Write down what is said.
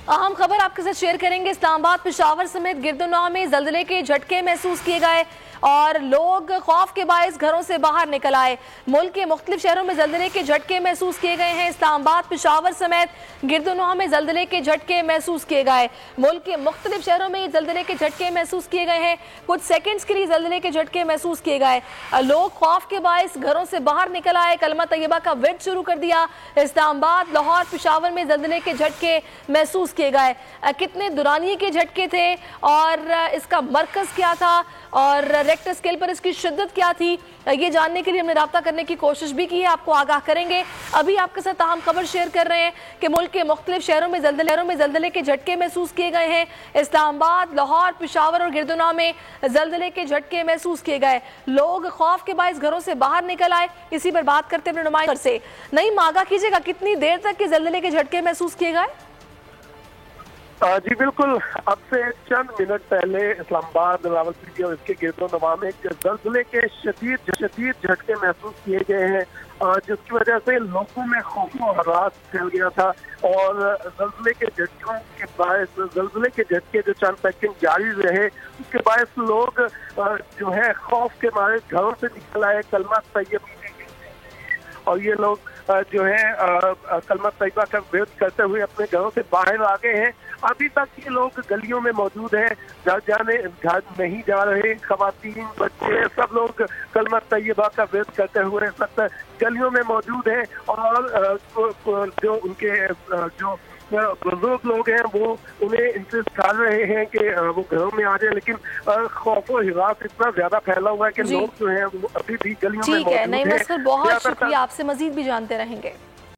अहम खबर आपके साथ शेयर करेंगे। इस्लामाबाद, पेशावर समेत गिरदोनवा में जल्जले के झटके महसूस किए गए और लोग खौफ के बायस घरों से बाहर निकल आए। मुल्क के मुख्तलिफ शहरों में जल्जले के झटके महसूस किए गए हैं। इस्लामाबाद, पेशावर समेत गिरदोनवा में जल्जले के झटके महसूस किए गए। मुल्क के मुख्तलिफ शहरों में जल्जले के झटके महसूस किए गए हैं। कुछ सेकंड्स के लिए जल्जले के झटके महसूस किए गए। लोग खौफ के बायस घरों से बाहर निकल आए, कलमा तैयबा का विर्द शुरू कर दिया। इस्लामाबाद, लाहौर, पेशावर में जल्जले के झटके महसूस किए गए। कितने दुरानिये के झटके थे और इसका मरकज क्या था और रेक्टर स्केल पर इसकी शिद्दत क्या थी, ये जानने के लिए हमने राब्ता करने की कोशिश भी की है। आपको आगाह करेंगे। अभी आपके साथ अहम खबर शेयर कर रहे हैं कि मुल्क के मुख्तलिफ शहरों में जल्जले के झटके महसूस किए गए हैं। इस्लामाबाद, लाहौर, पेशावर और गिरदोनवा में जल्जले के झटके महसूस किए गए। लोग खौफ के बायस घरों से बाहर निकल आए। इसी पर बात करते हैं अपने नुमाइंदे से। नईम, आगाह कीजिएगा, कितनी देर तक के जल्जले के झटके महसूस किए गए? जी बिल्कुल, अब से चंद मिनट पहले इस्लामाबाद, रावलपिंडी और इसके गिरदोनवा में जल्जले के शदीद झटके महसूस किए गए हैं, जिसकी वजह से लोगों में खौफ और हरास फैल गया था। और जल्जले के झटकों के बायस, जल्जले के झटके जो चंद सेकंड जारी रहे, उसके बायस लोग जो है खौफ के मारे घरों से निकल आए। कलमा तैयबा और ये लोग जो है कलमा तैयबा का विरोध करते हुए अपने घरों से बाहर आ गए हैं। अभी तक ये लोग गलियों में मौजूद हैं, घर नहीं जा रहे। खवातीन, बच्चे, सब लोग कलमा तैयबा का विरोध करते हुए सब गलियों में मौजूद हैं। और जो उनके जो बुजुर्ग लोग हैं वो उन्हें इंतजार कर रहे हैं कि वो घरों में आ जाए, लेकिन खौफ और हिरास इतना ज्यादा फैला हुआ है कि लोग जो हैं वो अभी भी गलियों में मौजूद हैं। ठीक है, नईम असगर, बहुत शुक्रिया, आपसे मजीद भी जानते रहेंगे।